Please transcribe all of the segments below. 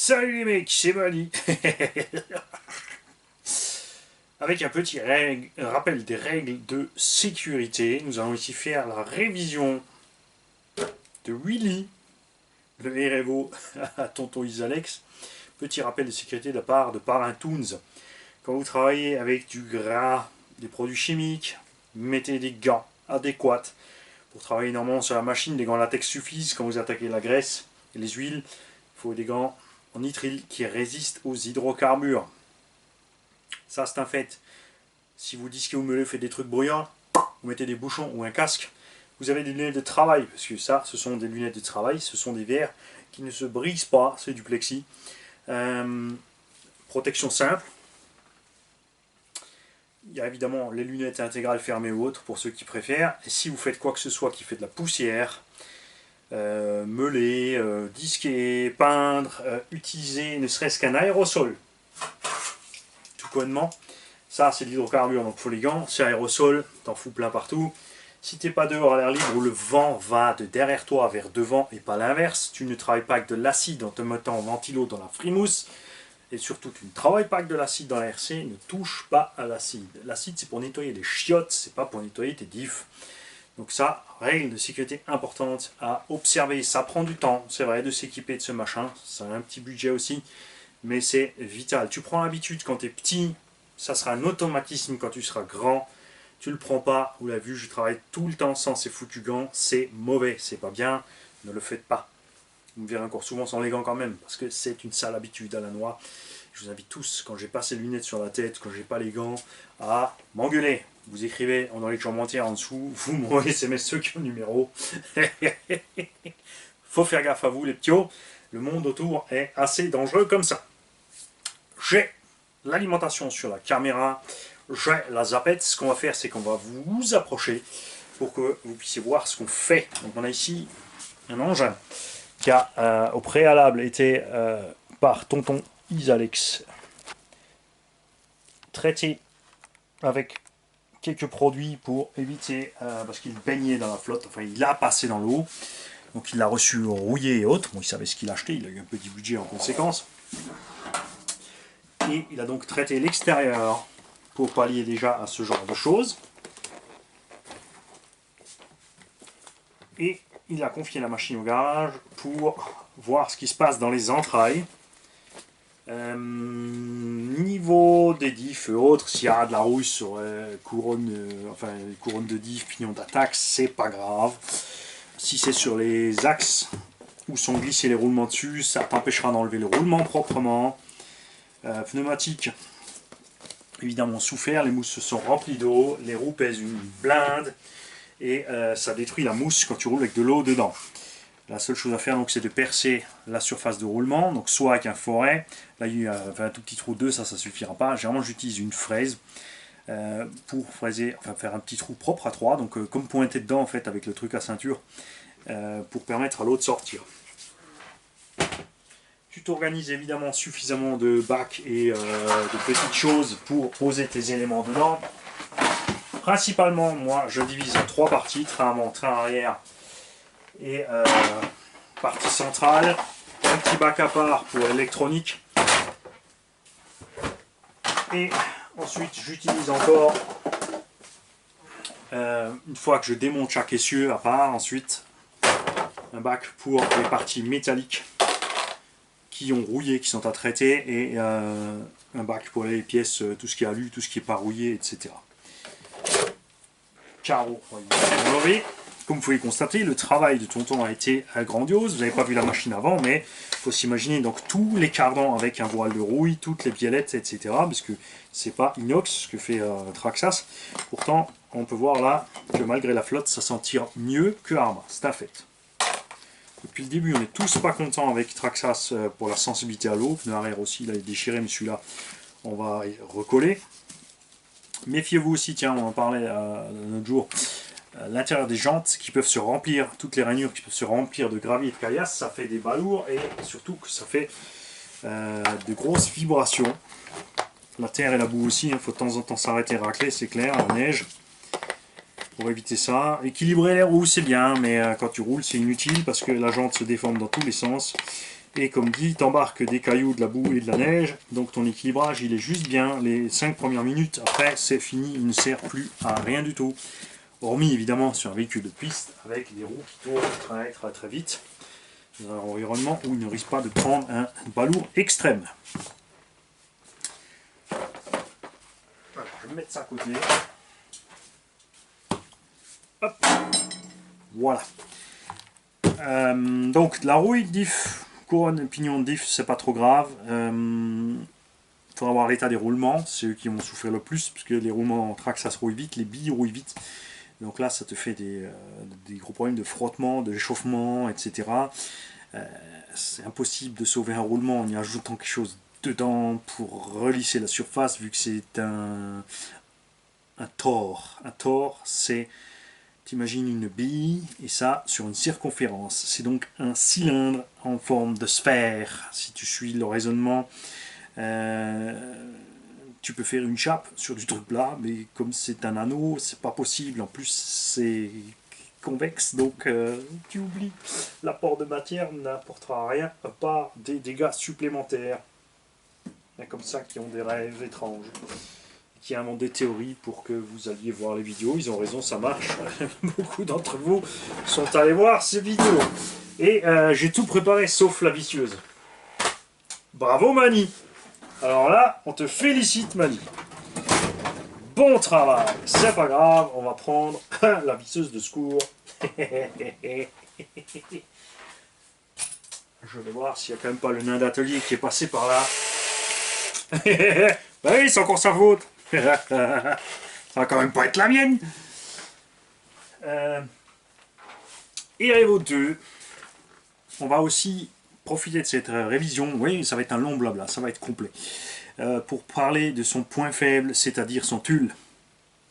Salut les mecs, c'est Mali. Avec un petit rappel des règles de sécurité, nous allons ici faire la révision de Willy, le RFO à Tonton Isalex. Petit rappel de sécurité de la part de Parrain Toons. Quand vous travaillez avec du gras, des produits chimiques, mettez des gants adéquats. Pour travailler normalement sur la machine, des gants latex suffisent. Quand vous attaquez la graisse et les huiles, il faut des gants en nitrile qui résistent aux hydrocarbures. Ça, c'est un fait. Si vous disquez ou meulez, faites des trucs bruyants, vous mettez des bouchons ou un casque, vous avez des lunettes de travail, parce que ça, ce sont des lunettes de travail, ce sont des verres qui ne se brisent pas, c'est du plexi. Protection simple. Il y a évidemment les lunettes intégrales fermées ou autres pour ceux qui préfèrent. Et si vous faites quoi que ce soit qui fait de la poussière, meuler, disquer, peindre, utiliser ne serait-ce qu'un aérosol. Tout connement, ça c'est de l'hydrocarbure, donc il faut les gants, c'est aérosol, t'en fous plein partout. Si t'es pas dehors à l'air libre où le vent va de derrière toi vers devant et pas l'inverse, tu ne travailles pas avec de l'acide en te mettant en ventilo dans la frimousse, et surtout tu ne travailles pas avec de l'acide dans la RC, ne touche pas à l'acide. L'acide c'est pour nettoyer les chiottes, c'est pas pour nettoyer tes diffs. Donc ça, règle de sécurité importante à observer. Ça prend du temps, c'est vrai, de s'équiper de ce machin. Ça a un petit budget aussi, mais c'est vital. Tu prends l'habitude quand tu es petit, ça sera un automatisme quand tu seras grand. Tu le prends pas, vous l'avez vu, je travaille tout le temps sans ces foutus gants. C'est mauvais, c'est pas bien, ne le faites pas. Vous me verrez encore souvent sans les gants quand même, parce que c'est une sale habitude à la noix. Je vous invite tous, quand j'ai pas ces lunettes sur la tête, quand j'ai pas les gants, à m'engueuler. Vous écrivez dans les commentaires en dessous, vous m'envoyez SMS ceux qui ont le numéro. Faut faire gaffe à vous les ptios, le monde autour est assez dangereux comme ça. J'ai l'alimentation sur la caméra, j'ai la zapette. Ce qu'on va faire, c'est qu'on va vous approcher pour que vous puissiez voir ce qu'on fait. Donc on a ici un engin qui a au préalable été par Tonton Isalex traité avec quelques produits pour éviter, parce qu'il baignait dans la flotte, enfin il a passé dans l'eau, donc il l'a reçu rouillé et autres, bon, il savait ce qu'il achetait, il a eu un petit budget en conséquence, et il a donc traité l'extérieur pour pallier déjà à ce genre de choses, et il a confié la machine au garage pour voir ce qui se passe dans les entrailles. Niveau des diffs et autres, s'il y a de la rouille sur couronne, enfin couronne de diff, pignon d'attaque, c'est pas grave. Si c'est sur les axes où sont glissés les roulements dessus, ça t'empêchera d'enlever le roulement proprement. Pneumatique, évidemment souffert, les mousses se sont remplies d'eau, les roues pèsent une blinde et ça détruit la mousse quand tu roules avec de l'eau dedans. La seule chose à faire, c'est de percer la surface de roulement, donc soit avec un forêt, là il y a un tout petit trou 2, ça suffira pas. Généralement j'utilise une fraise pour fraiser, enfin faire un petit trou propre à 3, donc comme pointer dedans en fait avec le truc à ceinture, pour permettre à l'eau de sortir. Tu t'organises évidemment suffisamment de bacs et de petites choses pour poser tes éléments dedans. Principalement, moi je divise en 3 parties, train avant, train arrière, et partie centrale, un petit bac à part pour l'électronique, et ensuite j'utilise encore, une fois que je démonte chaque essieu à part, ensuite un bac pour les parties métalliques qui ont rouillé, qui sont à traiter, et un bac pour les pièces, tout ce qui est alu, tout ce qui n'est pas rouillé, etc. Carreaux, mauvais. Comme vous pouvez constater, le travail de Tonton a été grandiose. Vous n'avez pas vu la machine avant, mais il faut s'imaginer donc tous les cardans avec un voile de rouille, toutes les biellettes, etc. Parce que c'est pas inox ce que fait Traxxas. Pourtant, on peut voir là que malgré la flotte, ça s'en tire mieux que Arrma. C'est un fait. Depuis le début, on n'est tous pas contents avec Traxxas pour la sensibilité à l'eau. Pneu arrière aussi, il est déchiré, mais celui-là, on va recoller. Méfiez-vous aussi, tiens, on en parlait un autre jour. L'intérieur des jantes qui peuvent se remplir, toutes les rainures qui peuvent se remplir de gravier et de caillasse, ça fait des balourds et surtout que ça fait de grosses vibrations. La terre et la boue aussi, il faut de temps en temps s'arrêter et racler, c'est clair, la neige, pour éviter ça. Équilibrer les roues c'est bien, mais quand tu roules c'est inutile parce que la jante se déforme dans tous les sens. Et comme dit, t'embarques des cailloux, de la boue et de la neige, donc ton équilibrage il est juste bien les 5 premières minutes, après c'est fini, il ne sert plus à rien du tout. Hormis évidemment sur un véhicule de piste avec des roues qui tournent très vite, dans un environnement où il ne risque pas de prendre un balourd extrême. Voilà, je vais mettre ça à côté. Hop. Voilà. Donc la rouille diff, couronne pignon de diff, c'est pas trop grave. Il faudra voir l'état des roulements, c'est eux qui vont souffrir le plus, puisque les roulements en track ça se rouille vite, les billes rouillent vite. Donc là ça te fait des gros problèmes de frottement, de réchauffement, etc. C'est impossible de sauver un roulement en y ajoutant quelque chose dedans pour relisser la surface, vu que c'est un tore. Un tore, c'est, t'imagines une bille, et ça sur une circonférence. C'est donc un cylindre en forme de sphère. Si tu suis le raisonnement, tu peux faire une chape sur du truc plat, mais comme c'est un anneau, c'est pas possible. En plus, c'est convexe, donc tu oublies. L'apport de matière n'apportera rien, à part des dégâts supplémentaires. Il y a comme ça qui ont des rêves étranges, qui inventent des théories pour que vous alliez voir les vidéos. Ils ont raison, ça marche. Beaucoup d'entre vous sont allés voir ces vidéos. Et j'ai tout préparé sauf la visseuse. Bravo Mani! Alors là, on te félicite Mani. Bon travail, c'est pas grave, on va prendre la visseuse de secours. Je vais voir s'il n'y a quand même pas le nain d'atelier qui est passé par là. Bah oui, c'est encore sa faute. Ça va quand même pas être la mienne. Et Evo 2, on va aussi profiter de cette révision. Oui, ça va être un long blabla, ça va être complet. Pour parler de son point faible, c'est-à-dire son tulle.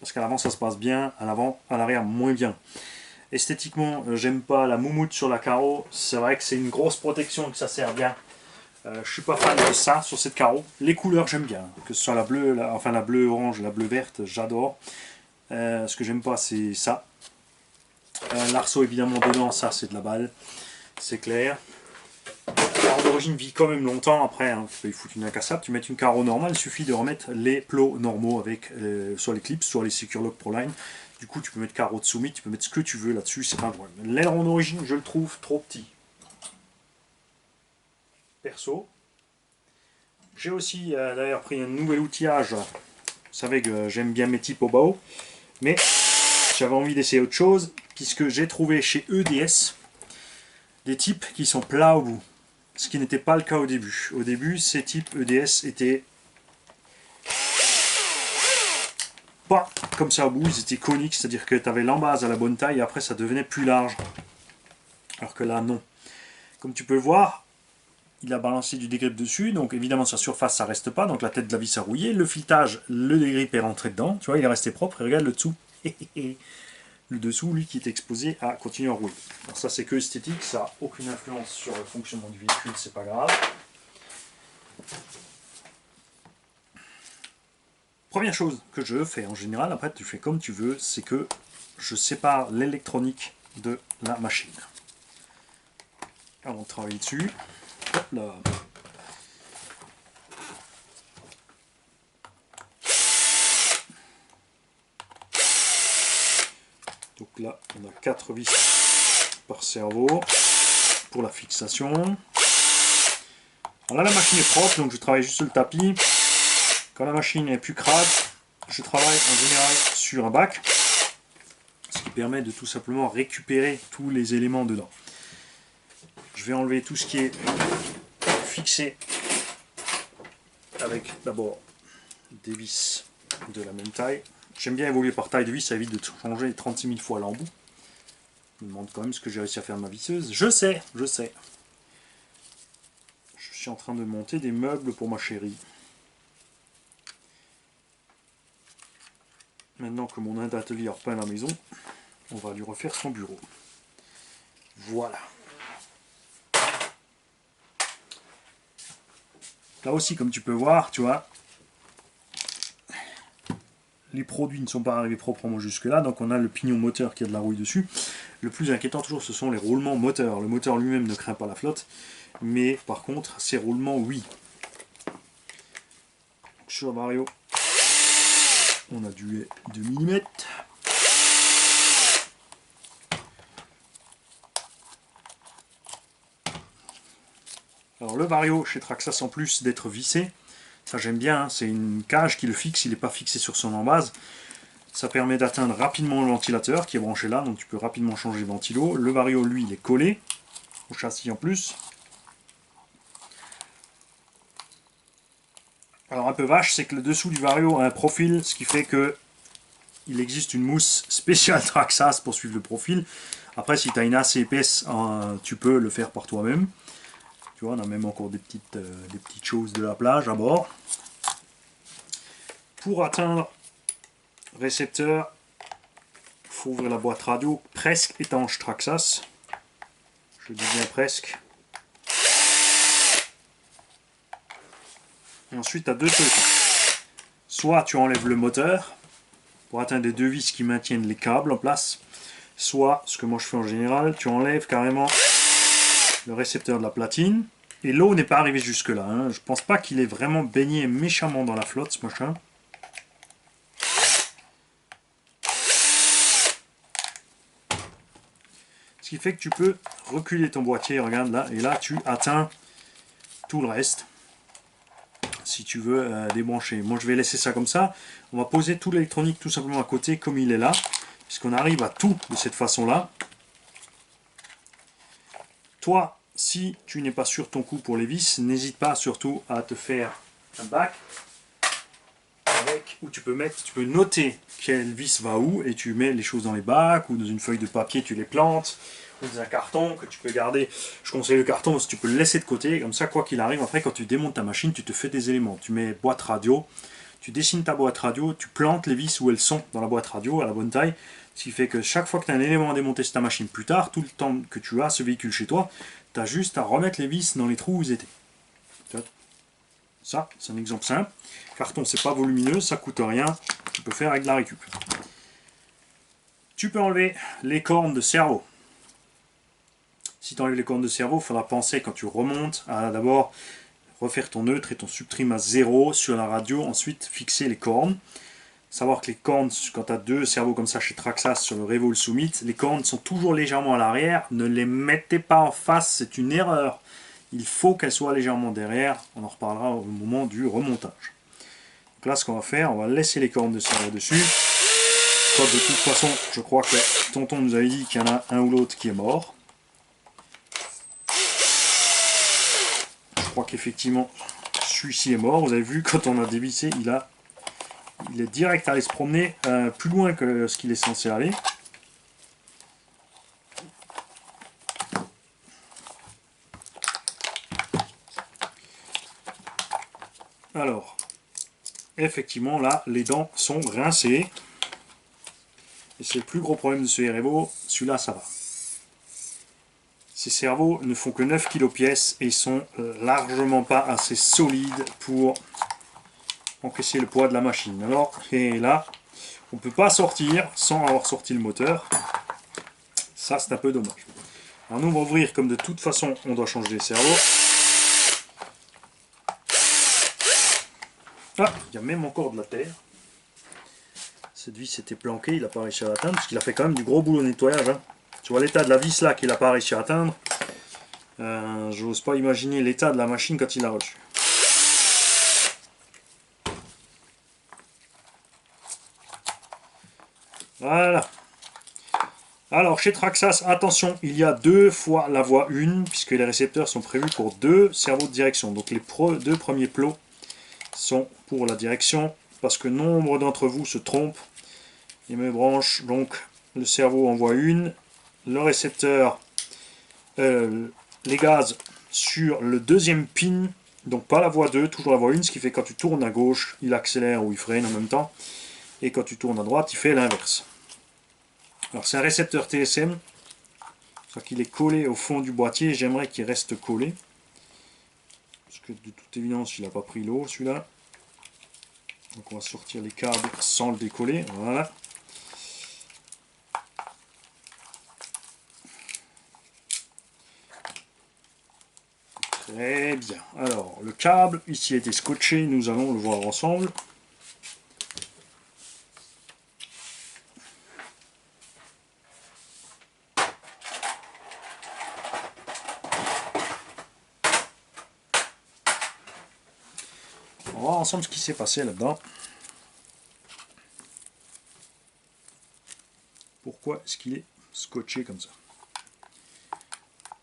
Parce qu'à l'avant ça se passe bien, à l'avant, à l'arrière moins bien. Esthétiquement, j'aime pas la moumoute sur la carreau. C'est vrai que c'est une grosse protection et que ça sert bien. Je suis pas fan de ça sur cette carreau. Les couleurs j'aime bien, que ce soit la bleue, la bleue orange, la bleue verte, j'adore. Ce que j'aime pas c'est ça. L'arceau évidemment dedans, ça c'est de la balle, c'est clair. Alors d'origine vit quand même longtemps après, hein. Tu peux y foutre une incassable, tu mets une carreau normale, il suffit de remettre les plots normaux avec soit les clips, soit les Secure Lock Proline. Du coup tu peux mettre carreau de soumis, tu peux mettre ce que tu veux là-dessus, c'est pas un problème. L'aileron d'origine je le trouve trop petit. Perso. J'ai aussi d'ailleurs pris un nouvel outillage. Vous savez que j'aime bien mes types au bas, mais j'avais envie d'essayer autre chose, puisque j'ai trouvé chez EDS des types qui sont plats au bout. Ce qui n'était pas le cas au début. Au début, ces types EDS étaient pas comme ça au bout, ils étaient coniques, c'est-à-dire que tu avais l'embase à la bonne taille et après ça devenait plus large. Alors que là, non. Comme tu peux le voir, il a balancé du dégrip dessus, donc évidemment sur la surface ça reste pas, donc la tête de la vis a rouillé, le filetage, le dégrip est rentré dedans, tu vois, il est resté propre, et regarde le dessous. Le dessous, lui, qui est exposé à continuer à rouler. Alors ça c'est que esthétique, ça n'a aucune influence sur le fonctionnement du véhicule, c'est pas grave. Première chose que je fais en général, après tu fais comme tu veux, c'est que je sépare l'électronique de la machine. Alors on travaille dessus. Hop là. Donc là, on a 4 vis par cerveau pour la fixation. Alors là, la machine est propre, donc je travaille juste sur le tapis. Quand la machine est plus crade, je travaille en général sur un bac, ce qui permet de tout simplement récupérer tous les éléments dedans. Je vais enlever tout ce qui est fixé avec d'abord des vis de la même taille. J'aime bien évoluer par taille de vis, ça évite de changer 36 000 fois l'embout. Je me demande quand même ce que j'ai réussi à faire de ma visseuse. Je sais. Je suis en train de monter des meubles pour ma chérie. Maintenant que mon nain d'atelier a repeint la maison, on va lui refaire son bureau. Voilà. Là aussi, comme tu peux voir, tu vois, les produits ne sont pas arrivés proprement jusque là, donc on a le pignon moteur qui a de la rouille dessus. Le plus inquiétant toujours, ce sont les roulements moteurs. Le moteur lui-même ne craint pas la flotte, mais par contre, ces roulements, oui. Sur le Vario, on a du 2 mm. Alors le Vario chez Traxxas, en plus d'être vissé, ça j'aime bien, hein, c'est une cage qui le fixe, il n'est pas fixé sur son embase. Ça permet d'atteindre rapidement le ventilateur qui est branché là, donc tu peux rapidement changer le ventilo. Le Vario, lui, il est collé au châssis en plus. Alors un peu vache, c'est que le dessous du Vario a un profil, ce qui fait que il existe une mousse spéciale Traxxas pour suivre le profil. Après, si tu as une assez épaisse, tu peux le faire par toi-même. Tu vois, on a même encore des petites choses de la plage à bord. Pour atteindre le récepteur, il faut ouvrir la boîte radio presque étanche Traxxas. Je dis bien presque. Et ensuite, tu as deux solutions. Soit tu enlèves le moteur pour atteindre les deux vis qui maintiennent les câbles en place. Soit, ce que moi je fais en général, tu enlèves carrément le récepteur de la platine. Et l'eau n'est pas arrivée jusque là. Hein. Je pense pas qu'il ait vraiment baigné méchamment dans la flotte, ce machin. Ce qui fait que tu peux reculer ton boîtier, regarde là, et là tu atteins tout le reste. Si tu veux débrancher. Moi je vais laisser ça comme ça. On va poser tout l'électronique tout simplement à côté comme il est là. Puisqu'on arrive à tout de cette façon là. Toi, si tu n'es pas sûr de ton coup pour les vis, n'hésite pas surtout à te faire un bac avec, où tu peux noter quelle vis va où et tu mets les choses dans les bacs ou dans une feuille de papier tu les plantes ou dans un carton que tu peux garder. Je conseille le carton parce que tu peux le laisser de côté, comme ça quoi qu'il arrive, après quand tu démontes ta machine tu te fais des éléments. Tu mets boîte radio, tu dessines ta boîte radio, tu plantes les vis où elles sont dans la boîte radio à la bonne taille. Ce qui fait que chaque fois que tu as un élément à démonter sur ta machine plus tard, tout le temps que tu as ce véhicule chez toi, tu as juste à remettre les vis dans les trous où ils étaient. Ça, c'est un exemple simple. Carton, c'est pas volumineux, ça coûte rien. Tu peux faire avec de la récup. Tu peux enlever les cornes de cerveau. Si tu enlèves les cornes de cerveau, il faudra penser quand tu remontes à d'abord refaire ton neutre et ton subtrim à 0 sur la radio, ensuite fixer les cornes. Savoir que les cornes, quand tu as deux cerveaux comme ça chez Traxxas sur le Revo, le Summit, les cornes sont toujours légèrement à l'arrière. Ne les mettez pas en face, c'est une erreur. Il faut qu'elles soient légèrement derrière. On en reparlera au moment du remontage. Donc là, ce qu'on va faire, on va laisser les cornes de cerveau dessus. Comme de toute façon, je crois que tonton nous avait dit qu'il y en a un ou l'autre qui est mort. Je crois qu'effectivement, celui-ci est mort. Vous avez vu, quand on a dévissé, il est direct à aller se promener plus loin que ce qu'il est censé aller. Alors, effectivement, là, les dents sont rincées. Et c'est le plus gros problème de ce Revo. Celui-là, ça va. Ces cerveaux ne font que 9 kg pièce et sont largement pas assez solides pour encaisser le poids de la machine. Alors, et là, on ne peut pas sortir sans avoir sorti le moteur. Ça, c'est un peu dommage. Alors nous, on va ouvrir comme de toute façon, on doit changer les cerveaux. Ah, il y a même encore de la terre. Cette vis était planquée, il n'a pas réussi à l'atteindre, parce qu'il a fait quand même du gros boulot de nettoyage. Hein. Tu vois l'état de la vis là qu'il n'a pas réussi à atteindre. J'ose pas imaginer l'état de la machine quand il l'a reçu. Voilà. Alors chez Traxxas, attention, il y a 2 fois la voie 1, puisque les récepteurs sont prévus pour 2 cerveaux de direction. Donc les 2 premiers plots sont pour la direction, parce que nombre d'entre vous se trompent et me branchent donc le cerveau en voie 1, le récepteur, les gaz sur le deuxième pin, donc pas la voie 2, toujours la voie 1, ce qui fait que quand tu tournes à gauche, il accélère ou il freine en même temps, et quand tu tournes à droite, il fait l'inverse. Alors c'est un récepteur TSM, c'est qu'il est collé au fond du boîtier, j'aimerais qu'il reste collé, parce que de toute évidence il n'a pas pris l'eau celui-là. Donc on va sortir les câbles sans le décoller, voilà. Très bien. Alors, le câble, ici a été scotché, nous allons le voir ensemble. On va voir ensemble ce qui s'est passé là-dedans. Pourquoi est-ce qu'il est scotché comme ça?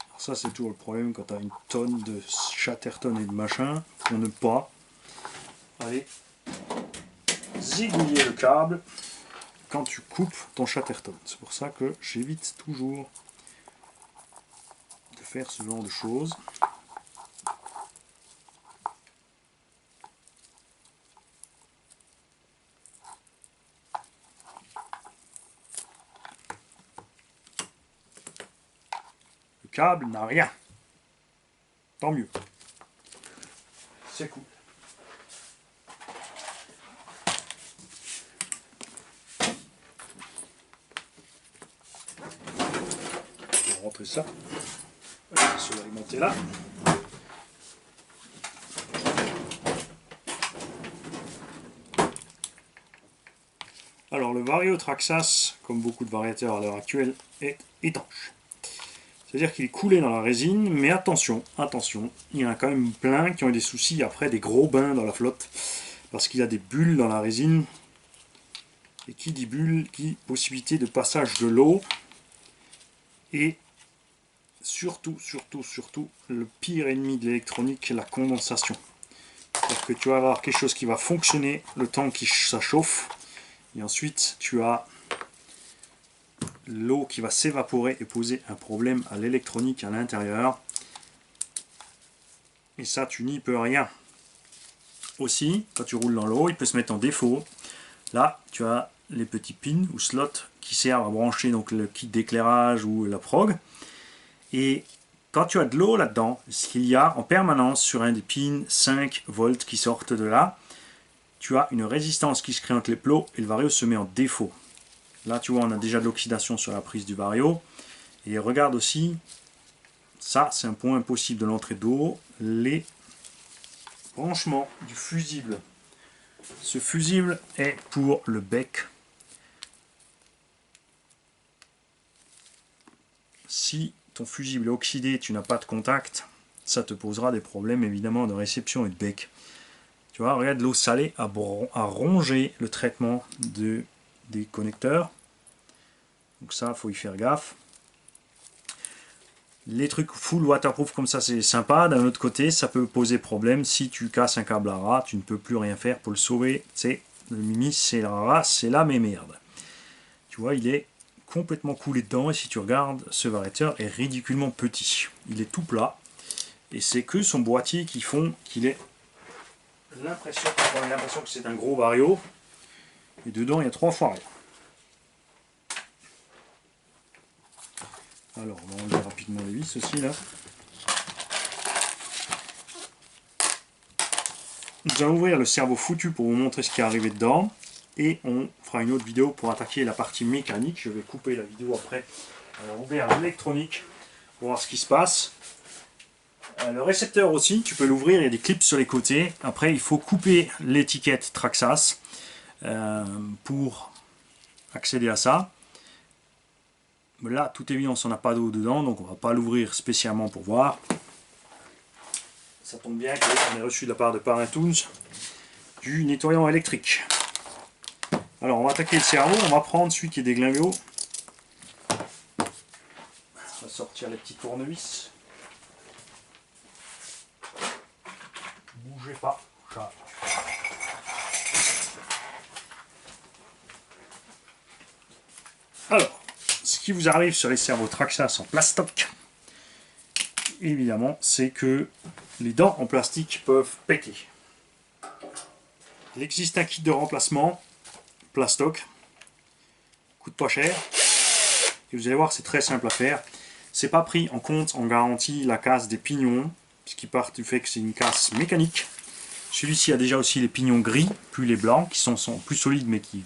Alors ça, c'est toujours le problème quand tu as une tonne de Chatterton et de machin, pour ne pas aller zigouiller le câble quand tu coupes ton Chatterton. C'est pour ça que j'évite toujours de faire ce genre de choses. Le câble n'a rien. Tant mieux. C'est cool. Je vais rentrer ça. Je vais se l'alimenter là. Alors le Vario Traxxas, comme beaucoup de variateurs à l'heure actuelle, est étanche. C'est-à-dire qu'il est coulé dans la résine, mais attention, attention, il y en a quand même plein qui ont eu des soucis après des gros bains dans la flotte, parce qu'il y a des bulles dans la résine, et qui dit bulles, dit possibilité de passage de l'eau, et surtout, le pire ennemi de l'électronique, la condensation. C'est-à-dire que tu vas avoir quelque chose qui va fonctionner le temps que ça chauffe, et ensuite tu as l'eau qui va s'évaporer et poser un problème à l'électronique à l'intérieur. Et ça, tu n'y peux rien. Aussi, quand tu roules dans l'eau, il peut se mettre en défaut. Là, tu as les petits pins ou slots qui servent à brancher donc le kit d'éclairage ou la prog. Et quand tu as de l'eau là-dedans, ce qu'il y a en permanence sur un des pins 5 volts qui sortent de là, tu as une résistance qui se crée entre les plots et le Vario se met en défaut. Là, tu vois, on a déjà de l'oxydation sur la prise du Vario. Et regarde aussi, ça, c'est un point impossible de l'entrée d'eau, les branchements du fusible. Ce fusible est pour le bec. Si ton fusible est oxydé, tu n'as pas de contact, ça te posera des problèmes évidemment de réception et de bec. Tu vois, regarde, l'eau salée a rongé le traitement des connecteurs. Donc ça, il faut y faire gaffe. Les trucs full waterproof comme ça, c'est sympa. D'un autre côté, ça peut poser problème. Si tu casses un câble à ras, tu ne peux plus rien faire pour le sauver. C'est le mimi, c'est la ras, c'est la merde. Tu vois, il est complètement coulé dedans. Et si tu regardes, ce variateur est ridiculement petit. Il est tout plat. Et c'est que son boîtier qui font qu'il est l'impression que c'est un gros Vario. Et dedans, il y a 3 fois rien. Alors, on va enlever rapidement les vis aussi là. Nous allons ouvrir le cerveau foutu pour vous montrer ce qui est arrivé dedans. Et on fera une autre vidéo pour attaquer la partie mécanique. Je vais couper la vidéo après. On va ouvrir l'électronique pour voir ce qui se passe. Le récepteur aussi, tu peux l'ouvrir, il y a des clips sur les côtés. Après, il faut couper l'étiquette Traxxas pour accéder à ça. Là, toute évidence, on n'a pas d'eau dedans, donc on ne va pas l'ouvrir spécialement pour voir. Ça tombe bien qu'on ait reçu de la part de Parintools du nettoyant électrique. Alors, on va attaquer le cerveau, on va prendre celui qui est déglingué. On va sortir les petits tournevis. Bougez pas, chat. Alors, ce qui vous arrive sur les cerveaux Traxxas en plastoc, évidemment, c'est que les dents en plastique peuvent péter. Il existe un kit de remplacement plastoc, coûte pas cher, et vous allez voir, c'est très simple à faire. C'est pas pris en compte en garantie la casse des pignons, ce qui part du fait que c'est une casse mécanique. Celui-ci a déjà aussi les pignons gris, plus les blancs, qui sont plus solides, mais qui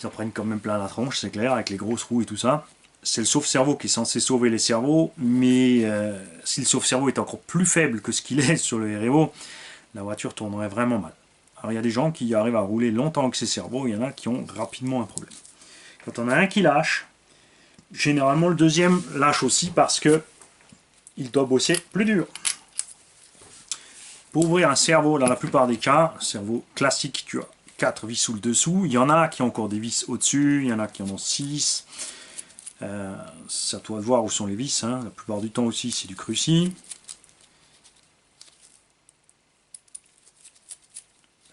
en prennent quand même plein la tronche, c'est clair, avec les grosses roues et tout ça. c'est le sauve-cerveau qui est censé sauver les cerveaux, mais si le sauve-cerveau est encore plus faible que ce qu'il est sur le REVO, la voiture tournerait vraiment mal. Alors il y a des gens qui arrivent à rouler longtemps avec ces cerveaux, il y en a qui ont rapidement un problème. Quand on a un qui lâche, généralement le deuxième lâche aussi parce que il doit bosser plus dur. Pour ouvrir un cerveau, dans la plupart des cas, un cerveau classique, tu as 4 vis sous le dessous. Il y en a qui ont encore des vis au-dessus, il y en a qui en ont 6. C'est à toi de voir où sont les vis. Hein. La plupart du temps aussi, c'est du cruci.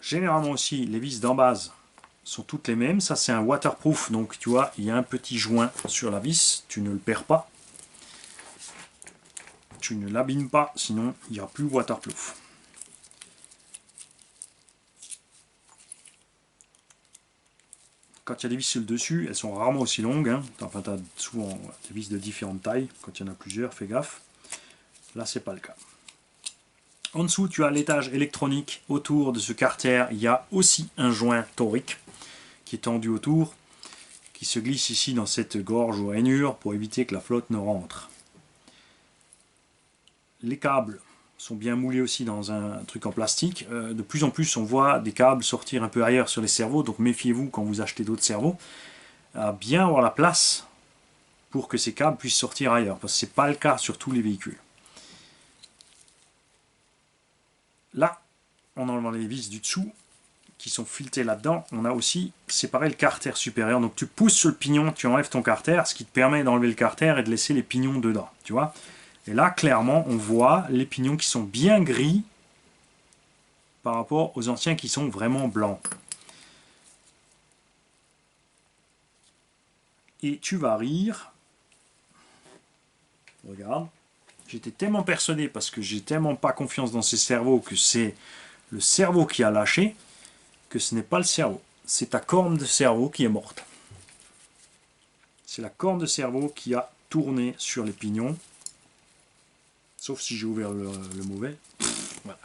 Généralement aussi, les vis d'en base sont toutes les mêmes. Ça, c'est un waterproof. Donc, tu vois, il y a un petit joint sur la vis. Tu ne le perds pas. Tu ne l'abîmes pas, sinon il n'y aura plus waterproof. Quand il y a des vis sur le dessus, elles sont rarement aussi longues. Hein. Enfin, tu as souvent des vis de différentes tailles. Quand il y en a plusieurs, fais gaffe. Là, c'est pas le cas. En dessous, tu as l'étage électronique. Autour de ce carter, il y a aussi un joint torique qui est tendu autour, qui se glisse ici dans cette gorge ou rainure pour éviter que la flotte ne rentre. Les câbles sont bien moulés aussi dans un truc en plastique. De plus en plus, on voit des câbles sortir un peu ailleurs sur les cerveaux, donc méfiez-vous quand vous achetez d'autres cerveaux, à bien avoir la place pour que ces câbles puissent sortir ailleurs, parce que ce n'est pas le cas sur tous les véhicules. Là, en enlevant les vis du dessous, qui sont filetées là-dedans, on a aussi séparé le carter supérieur. Donc tu pousses sur le pignon, tu enlèves ton carter, ce qui te permet d'enlever le carter et de laisser les pignons dedans, tu vois. Et là, clairement, on voit les pignons qui sont bien gris par rapport aux anciens qui sont vraiment blancs. Et tu vas rire. Regarde. J'étais tellement persuadé, parce que j'ai tellement pas confiance dans ces cerveaux, que c'est le cerveau qui a lâché, que ce n'est pas le cerveau. C'est ta corne de cerveau qui est morte. C'est la corne de cerveau qui a tourné sur les pignons. Sauf si j'ai ouvert le mauvais. Voilà.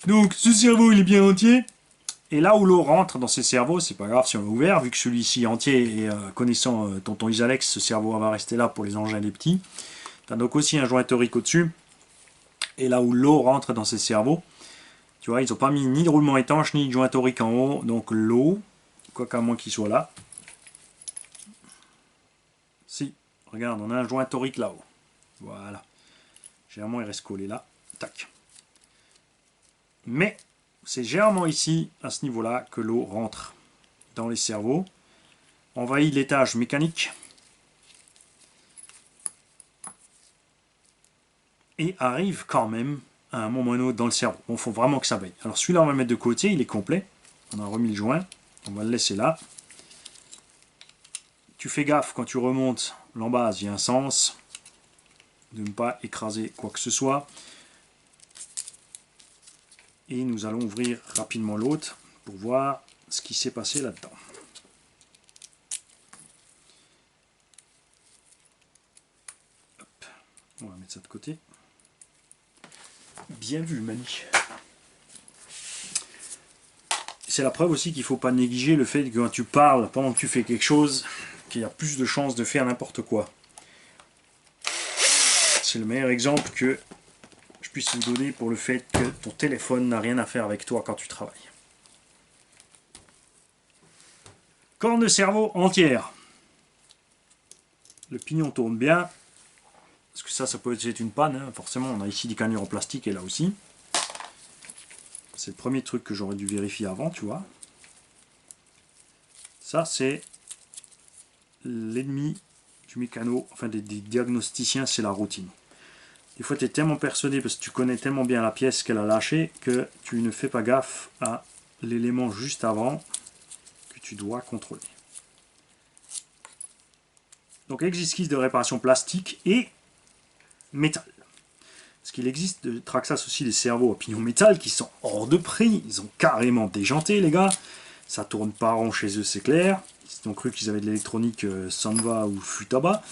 Donc ce cerveau il est bien entier. Et là où l'eau rentre dans ces cerveaux, c'est pas grave si on l'a ouvert, vu que celui-ci est entier et connaissant tonton Isalex, ce cerveau va rester là pour les engins les petits. Tu as donc aussi un joint torique au-dessus. Et là où l'eau rentre dans ces cerveaux, tu vois, ils n'ont pas mis ni de roulement étanche, ni de joint torique en haut. Donc l'eau, quoi qu'à moins qu'il soit là. Si, regarde, on a un joint torique là-haut. Voilà. Généralement, il reste collé là. Tac. Mais c'est généralement ici, à ce niveau-là, que l'eau rentre dans les cerveaux, envahit l'étage mécanique et arrive quand même à un moment ou un autre dans le cerveau. Bon, il faut vraiment que ça veille. Alors celui-là, on va le mettre de côté, il est complet. On a remis le joint, on va le laisser là. Tu fais gaffe quand tu remontes l'embase, il y a un sens de ne pas écraser quoi que ce soit. Et nous allons ouvrir rapidement l'autre pour voir ce qui s'est passé là-dedans. On va mettre ça de côté. Bien vu, Mani. C'est la preuve aussi qu'il ne faut pas négliger le fait que quand tu parles pendant que tu fais quelque chose, qu'il y a plus de chances de faire n'importe quoi. C'est le meilleur exemple que je puisse vous donner pour le fait que ton téléphone n'a rien à faire avec toi quand tu travailles. Corne de cerveau entière. Le pignon tourne bien. Parce que ça peut être une panne. Hein. Forcément, on a ici des cannelures en plastique et là aussi. C'est le premier truc que j'aurais dû vérifier avant, tu vois. Ça, c'est l'ennemi du mécano, enfin des diagnosticiens, c'est la routine. Des fois, tu es tellement persuadé, parce que tu connais tellement bien la pièce qu'elle a lâchée, que tu ne fais pas gaffe à l'élément juste avant que tu dois contrôler. Donc, il existe kits de réparation plastique et métal. Parce qu'il existe de Traxxas aussi des cerveaux à pignon métal qui sont hors de prix. Ils ont carrément déjanté, les gars. Ça tourne pas rond chez eux, c'est clair. Ils ont cru qu'ils avaient de l'électronique Sanva ou Futaba.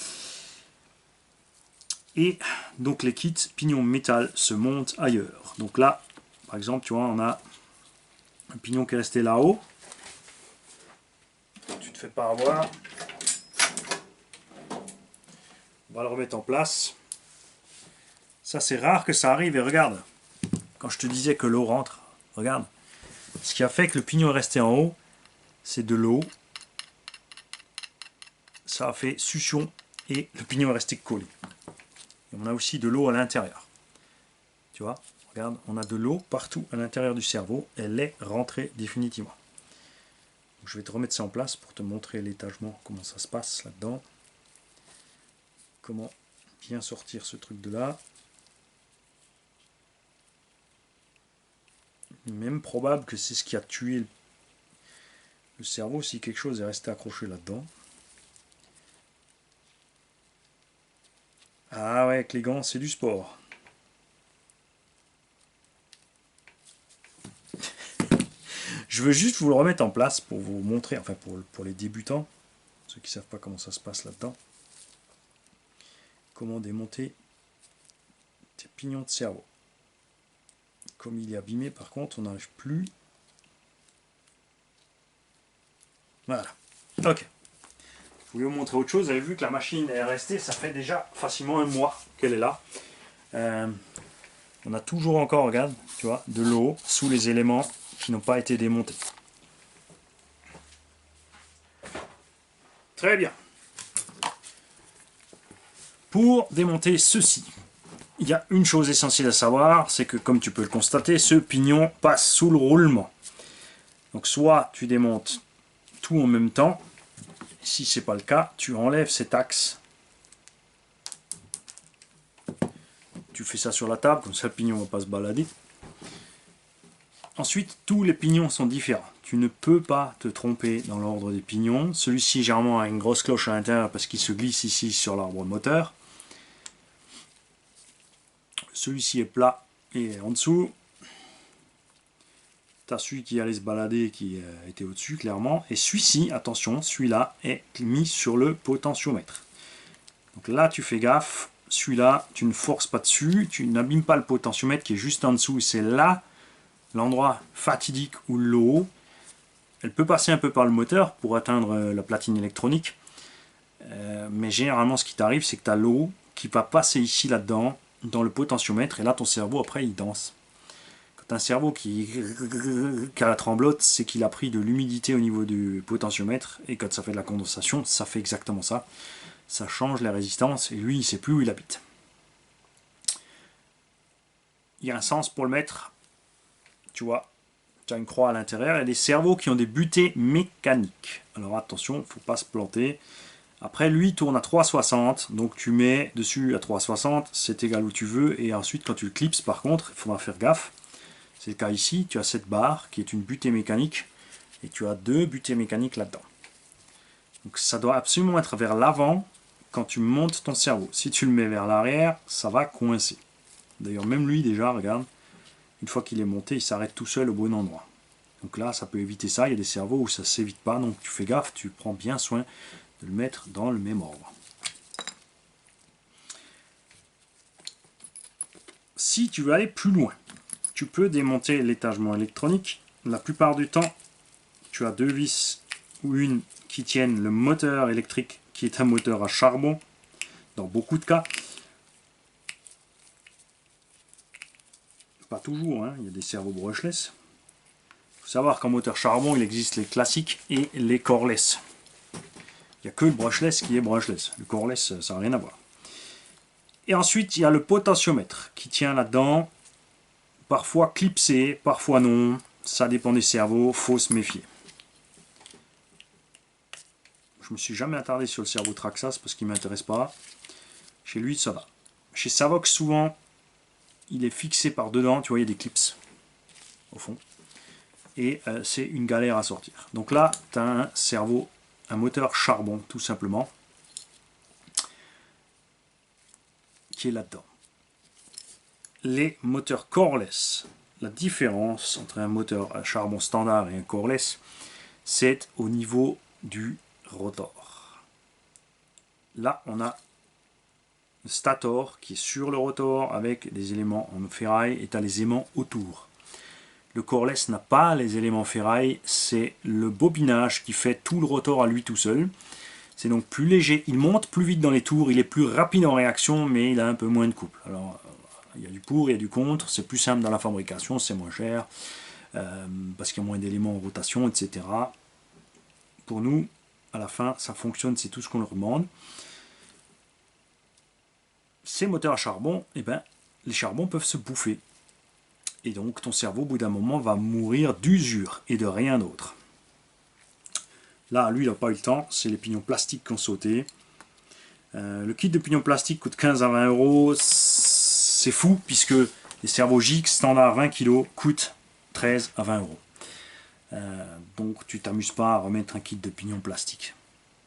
Et donc les kits pignon métal se montent ailleurs. Donc là, par exemple, tu vois, on a un pignon qui est resté là-haut. fais pas avoir. On va le remettre en place. Ça, c'est rare que ça arrive. Et regarde, quand je te disais que l'eau rentre, regarde. Ce qui a fait que le pignon est resté en haut, c'est de l'eau. Ça a fait succion et le pignon est resté collé. Et on a aussi de l'eau à l'intérieur. Tu vois, regarde, on a de l'eau partout à l'intérieur du cerveau. Elle est rentrée définitivement. Donc, je vais te remettre ça en place pour te montrer l'étagement, comment ça se passe là-dedans. Comment bien sortir ce truc de là. Même probable que c'est ce qui a tué le cerveau si quelque chose est resté accroché là-dedans. Ah ouais, avec les gants, c'est du sport. Je veux juste vous le remettre en place pour vous montrer, enfin pour les débutants, ceux qui ne savent pas comment ça se passe là-dedans, comment démonter tes pignons de cerveau. Comme il est abîmé, par contre, on n'arrive plus. Voilà. Ok. Je voulais vous montrer autre chose. Vous avez vu que la machine est restée, ça fait déjà facilement un mois qu'elle est là. On a toujours encore, regarde, tu vois, de l'eau sous les éléments qui n'ont pas été démontés. Très bien. Pour démonter ceci, il y a une chose essentielle à savoir, c'est que comme tu peux le constater, ce pignon passe sous le roulement. Donc soit tu démontes tout en même temps, si ce n'est pas le cas, tu enlèves cet axe. Tu fais ça sur la table, comme ça le pignon ne va pas se balader. Ensuite, tous les pignons sont différents. Tu ne peux pas te tromper dans l'ordre des pignons. Celui-ci, généralement, a une grosse cloche à l'intérieur parce qu'il se glisse ici sur l'arbre moteur. Celui-ci est plat et en dessous. Tu as celui qui allait se balader qui était au-dessus, clairement. Et celui-ci, attention, celui-là est mis sur le potentiomètre. Donc là, tu fais gaffe. Celui-là, tu ne forces pas dessus. Tu n'abîmes pas le potentiomètre qui est juste en dessous. C'est là l'endroit fatidique où l'eau, elle peut passer un peu par le moteur pour atteindre la platine électronique. Mais généralement, ce qui t'arrive, c'est que tu as l'eau qui va passer ici, là-dedans, dans le potentiomètre. Et là, ton cerveau, après, il danse. Un cerveau qui a la tremblote, c'est qu'il a pris de l'humidité au niveau du potentiomètre, et quand ça fait de la condensation, ça fait exactement ça. Ça change les résistances, et lui, il ne sait plus où il habite. Il y a un sens pour le mettre, tu vois, tu as une croix à l'intérieur, et des cerveaux qui ont des butées mécaniques. Alors attention, il ne faut pas se planter. Après, lui, il tourne à 360, donc tu mets dessus à 360, c'est égal où tu veux, et ensuite, quand tu le clipses, par contre, il faudra faire gaffe. C'est le cas ici, tu as cette barre qui est une butée mécanique et tu as deux butées mécaniques là-dedans. Donc ça doit absolument être vers l'avant quand tu montes ton cerveau. Si tu le mets vers l'arrière, ça va coincer. D'ailleurs même lui déjà, regarde, une fois qu'il est monté, il s'arrête tout seul au bon endroit. Donc là, ça peut éviter ça. Il y a des cerveaux où ça ne s'évite pas, donc tu fais gaffe, tu prends bien soin de le mettre dans le même ordre. Si tu veux aller plus loin, tu peux démonter l'étagement électronique. La plupart du temps, tu as deux vis ou une qui tiennent le moteur électrique qui est un moteur à charbon. Dans beaucoup de cas, pas toujours, hein, il y a des cerveaux brushless. Il faut savoir qu'en moteur charbon, il existe les classiques et les coreless. Il n'y a que le brushless qui est brushless. Le coreless, ça n'a rien à voir. Et ensuite, il y a le potentiomètre qui tient là-dedans. Parfois clipsé, parfois non. Ça dépend des cerveaux, faut se méfier. Je me suis jamais attardé sur le cerveau Traxxas parce qu'il ne m'intéresse pas. Chez lui, ça va. Chez Savox, souvent, il est fixé par dedans. Tu vois, il y a des clips au fond. Et c'est une galère à sortir. Donc là, tu as un cerveau, un moteur charbon, tout simplement, qui est là-dedans. Les moteurs coreless, la différence entre un moteur à charbon standard et un coreless, c'est au niveau du rotor. Là, on a le stator qui est sur le rotor avec des éléments en ferraille et tu as les aimants autour. Le cordless n'a pas les éléments ferraille, c'est le bobinage qui fait tout le rotor à lui tout seul. C'est donc plus léger, il monte plus vite dans les tours, il est plus rapide en réaction, mais il a un peu moins de couple. Alors, il y a du pour, il y a du contre, c'est plus simple dans la fabrication, c'est moins cher, parce qu'il y a moins d'éléments en rotation, etc. Pour nous, à la fin, ça fonctionne, c'est tout ce qu'on leur demande. Ces moteurs à charbon, eh ben, les charbons peuvent se bouffer. Et donc, ton cerveau, au bout d'un moment, va mourir d'usure et de rien d'autre. Là, lui, il n'a pas eu le temps, c'est les pignons plastiques qui ont sauté. Le kit de pignons plastiques coûte 15 à 20 euros. C'est fou, puisque les cerveaux GX standard 20 kg coûtent 13 à 20 euros. Donc, tu t'amuses pas à remettre un kit de pignons plastiques.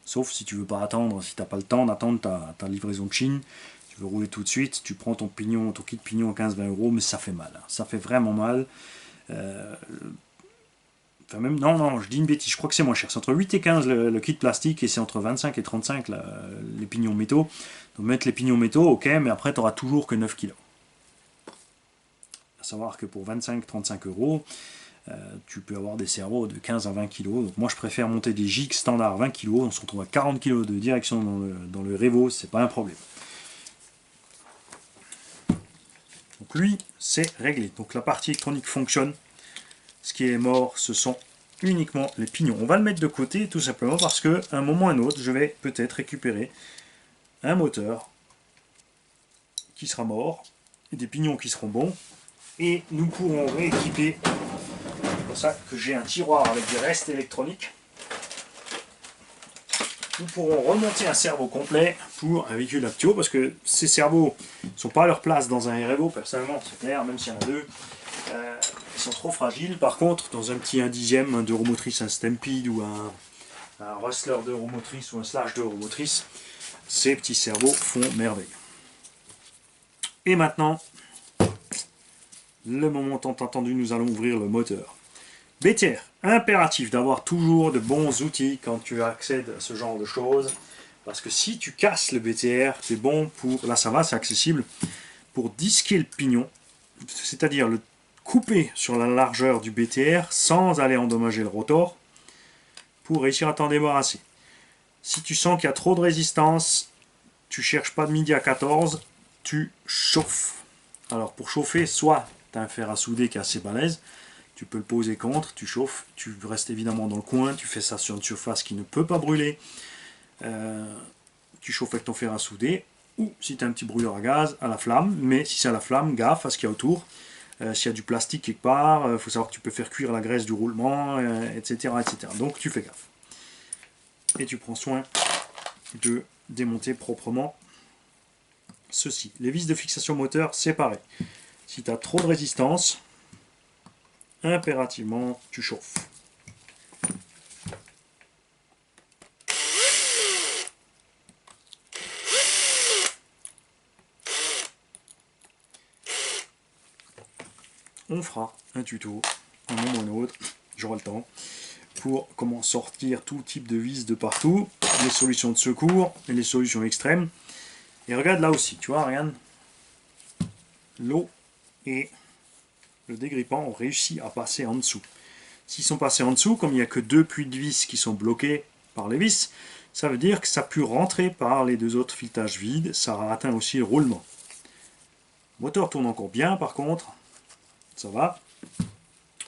Sauf si tu veux pas attendre, si tu n'as pas le temps d'attendre ta livraison de Chine. Tu veux rouler tout de suite, tu prends ton kit pignon à 15-20 euros, mais ça fait mal. Ça fait vraiment mal. Enfin même, non, je dis une bêtise, je crois que c'est moins cher. C'est entre 8 et 15 le kit plastique et c'est entre 25 et 35 les pignons métaux. Donc mettre les pignons métaux, ok, mais après tu n'auras toujours que 9 kg. À savoir que pour 25-35 euros, tu peux avoir des cerveaux de 15 à 20 kg. Donc moi je préfère monter des GX standard 20 kg. On se retrouve à 40 kg de direction dans le Revo, c'est pas un problème. Donc lui, c'est réglé. Donc la partie électronique fonctionne. Ce qui est mort, ce sont uniquement les pignons. On va le mettre de côté tout simplement parce qu'à un moment ou à un autre, je vais peut-être récupérer un moteur qui sera mort et des pignons qui seront bons. Et nous pourrons rééquiper. C'est pour ça que j'ai un tiroir avec des restes électroniques. Nous pourrons remonter un cerveau complet pour un véhicule Aptio parce que ces cerveaux ne sont pas à leur place dans un Revo, personnellement, c'est clair, même s'il y en a deux. Ils sont trop fragiles. Par contre, dans un petit 1/10, un d'Euromotrice, un Stampede ou un Rustler d'Euromotrice ou un Slash d'Euromotrice, ces petits cerveaux font merveille. Et maintenant, le moment tant attendu, nous allons ouvrir le moteur. BTR, impératif d'avoir toujours de bons outils quand tu accèdes à ce genre de choses. Parce que si tu casses le BTR, c'est bon pour... Là ça va, c'est accessible. Pour disquer le pignon, c'est-à-dire le couper sur la largeur du BTR sans aller endommager le rotor pour réussir à t'en débarrasser. Si tu sens qu'il y a trop de résistance, tu cherches pas de midi à 14, tu chauffes. Alors pour chauffer, soit tu as un fer à souder qui est assez balèze, tu peux le poser contre, tu chauffes, tu restes évidemment dans le coin, tu fais ça sur une surface qui ne peut pas brûler, tu chauffes avec ton fer à souder, ou si tu as un petit brûleur à gaz, à la flamme, mais si c'est à la flamme, gaffe à ce qu'il y a autour. S'il y a du plastique quelque part, il faut savoir que tu peux faire cuire la graisse du roulement, etc., etc. Donc tu fais gaffe. Et tu prends soin de démonter proprement ceci. Les vis de fixation moteur, c'est pareil. Si tu as trop de résistance, impérativement, tu chauffes. On fera un tuto, un moment ou un autre, j'aurai le temps, pour comment sortir tout type de vis de partout, les solutions de secours et les solutions extrêmes. Et regarde là aussi, tu vois, regarde, l'eau et le dégrippant ont réussi à passer en dessous. S'ils sont passés en dessous, comme il n'y a que deux puits de vis qui sont bloqués par les vis, ça veut dire que ça a pu rentrer par les deux autres filetages vides, ça a atteint aussi le roulement. Le moteur tourne encore bien par contre, ça va.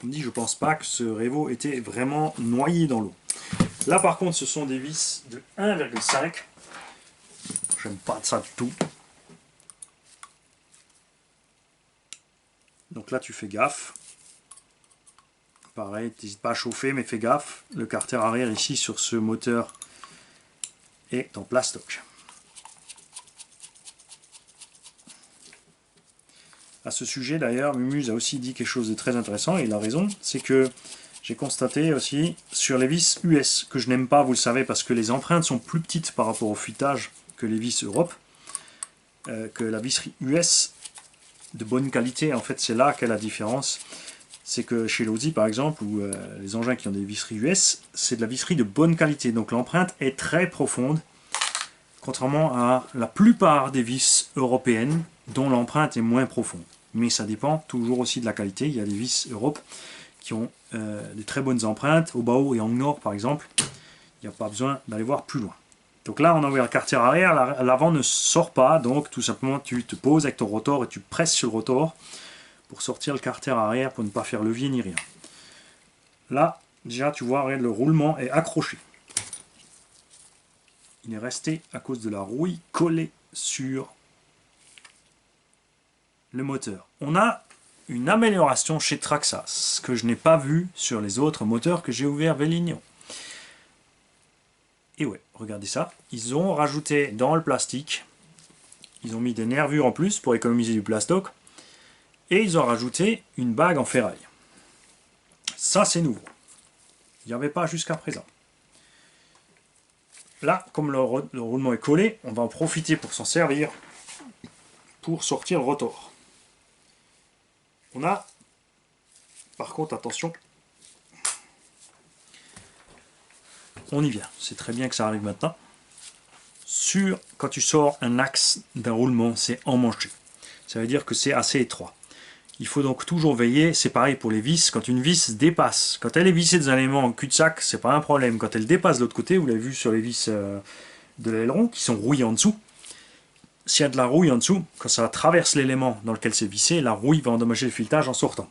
On me dit, je pense pas que ce Revo était vraiment noyé dans l'eau. Là par contre, ce sont des vis de 1,5. J'aime pas ça du tout. Donc là, tu fais gaffe. Pareil, n'hésite pas à chauffer, mais fais gaffe. Le carter arrière ici sur ce moteur est en plastoc. À ce sujet d'ailleurs, Mumuse a aussi dit quelque chose de très intéressant, et il a raison, c'est que j'ai constaté aussi sur les vis US, que je n'aime pas, vous le savez, parce que les empreintes sont plus petites par rapport au fuitage que les vis Europe, que la visserie US de bonne qualité, en fait c'est là qu'est la différence. C'est que chez Losi par exemple, ou les engins qui ont des visseries US, c'est de la visserie de bonne qualité, donc l'empreinte est très profonde, contrairement à la plupart des vis européennes, dont l'empreinte est moins profonde. mais ça dépend toujours aussi de la qualité. Il y a des vis Europe qui ont de très bonnes empreintes, au Bao et en Nord par exemple. Il n'y a pas besoin d'aller voir plus loin. Donc là, on a ouvert le carter arrière, l'avant ne sort pas, donc tout simplement tu te poses avec ton rotor et tu presses sur le rotor pour sortir le carter arrière, pour ne pas faire levier ni rien. Là, déjà tu vois, le roulement est accroché. Il est resté à cause de la rouille collée sur le moteur. On a une amélioration chez Traxa, ce que je n'ai pas vu sur les autres moteurs que j'ai ouverts Veligno. Et ouais, regardez ça, ils ont rajouté dans le plastique, ils ont mis des nervures en plus pour économiser du plastoc, et ils ont rajouté une bague en ferraille. Ça c'est nouveau, il n'y avait pas jusqu'à présent. Là, comme le roulement est collé, on va en profiter pour s'en servir, pour sortir le rotor. On a, par contre, attention, on y vient, c'est très bien que ça arrive maintenant. Quand tu sors un axe d'un roulement, c'est emmanché. Ça veut dire que c'est assez étroit. Il faut donc toujours veiller, c'est pareil pour les vis, quand une vis dépasse, quand elle est vissée dans un élément en cul-de-sac, c'est pas un problème. Quand elle dépasse de l'autre côté, vous l'avez vu sur les vis de l'aileron, qui sont rouillées en dessous, s'il y a de la rouille en dessous, quand ça traverse l'élément dans lequel c'est vissé, la rouille va endommager le filetage en sortant.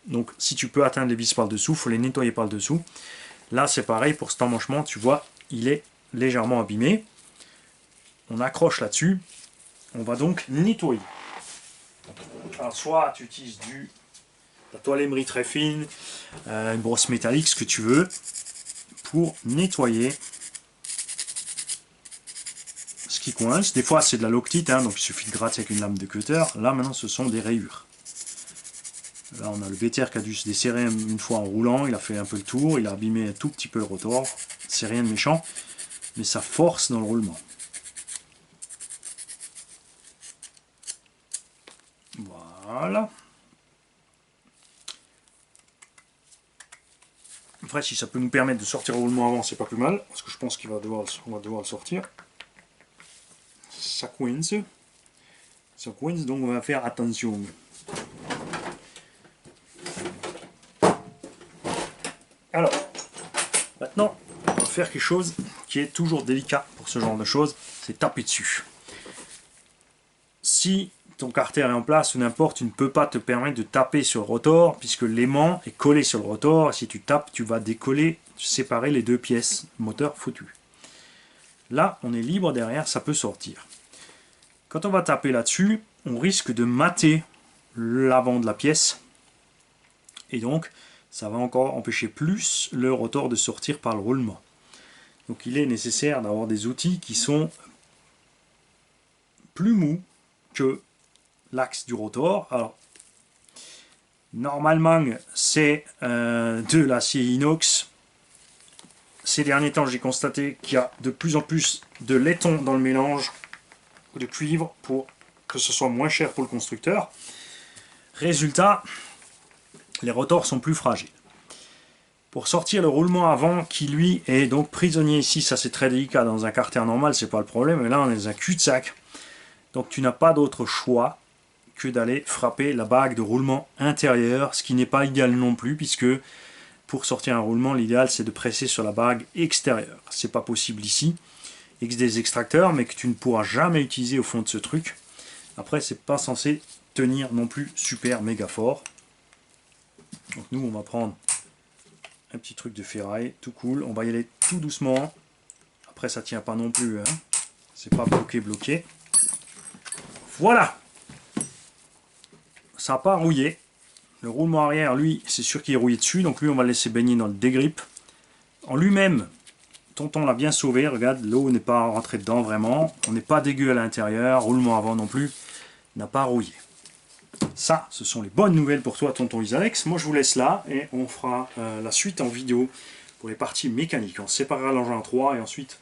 Donc si tu peux atteindre les vis par le dessous, il faut les nettoyer par le dessous. Là c'est pareil pour cet emmanchement, tu vois, il est légèrement abîmé. On accroche là-dessus, on va donc nettoyer. Alors soit tu utilises la toile émerie très fine, une brosse métallique, ce que tu veux, pour nettoyer ce qui coince. Des fois c'est de la loctite, hein, donc il suffit de gratter avec une lame de cutter. Là maintenant ce sont des rayures. Là on a le BTR qui a dû se desserrer une fois en roulant, il a fait un peu le tour, il a abîmé un tout petit peu le rotor. C'est rien de méchant, mais ça force dans le roulement. Voilà. Après, si ça peut nous permettre de sortir le roulement avant, c'est pas plus mal, parce que je pense qu'on va devoir le sortir. Ça coince, donc on va faire attention. Alors, maintenant, on va faire quelque chose qui est toujours délicat pour ce genre de choses, c'est taper dessus. Si ton carter est en place ou n'importe, tu ne peux pas te permettre de taper sur le rotor puisque l'aimant est collé sur le rotor et si tu tapes, tu vas décoller, séparer les deux pièces, moteur foutu. Là, on est libre derrière, ça peut sortir. Quand on va taper là-dessus, on risque de mater l'avant de la pièce et donc ça va encore empêcher plus le rotor de sortir par le roulement. Donc il est nécessaire d'avoir des outils qui sont plus mous que l'axe du rotor. Alors, normalement, c'est de l'acier inox. Ces derniers temps, j'ai constaté qu'il y a de plus en plus de laiton dans le mélange de cuivre pour que ce soit moins cher pour le constructeur. Résultat, les rotors sont plus fragiles. Pour sortir le roulement avant, qui lui est donc prisonnier ici, ça c'est très délicat, dans un carter normal, c'est pas le problème, mais là on est dans un cul-de-sac. Donc tu n'as pas d'autre choix que d'aller frapper la bague de roulement intérieure, ce qui n'est pas idéal non plus, puisque pour sortir un roulement, l'idéal c'est de presser sur la bague extérieure. C'est pas possible ici, avec des extracteurs, mais que tu ne pourras jamais utiliser au fond de ce truc. Après, c'est pas censé tenir non plus super méga fort. Donc nous, on va prendre un petit truc de ferraille, tout cool. On va y aller tout doucement. Après, ça tient pas non plus, hein. C'est pas bloqué. Voilà. Ça n'a pas rouillé. Le roulement arrière, lui, c'est sûr qu'il est rouillé dessus. Donc lui, on va le laisser baigner dans le dégrip. En lui-même, tonton l'a bien sauvé. Regarde, l'eau n'est pas rentrée dedans vraiment. On n'est pas dégueu à l'intérieur. Roulement avant non plus. N'a pas rouillé. Ça, ce sont les bonnes nouvelles pour toi, tonton Isalex. Moi, je vous laisse là et on fera la suite en vidéo pour les parties mécaniques. On séparera l'engin en 3 et ensuite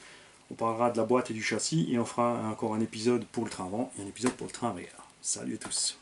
on parlera de la boîte et du châssis et on fera encore un épisode pour le train avant et un épisode pour le train arrière. Salut à tous.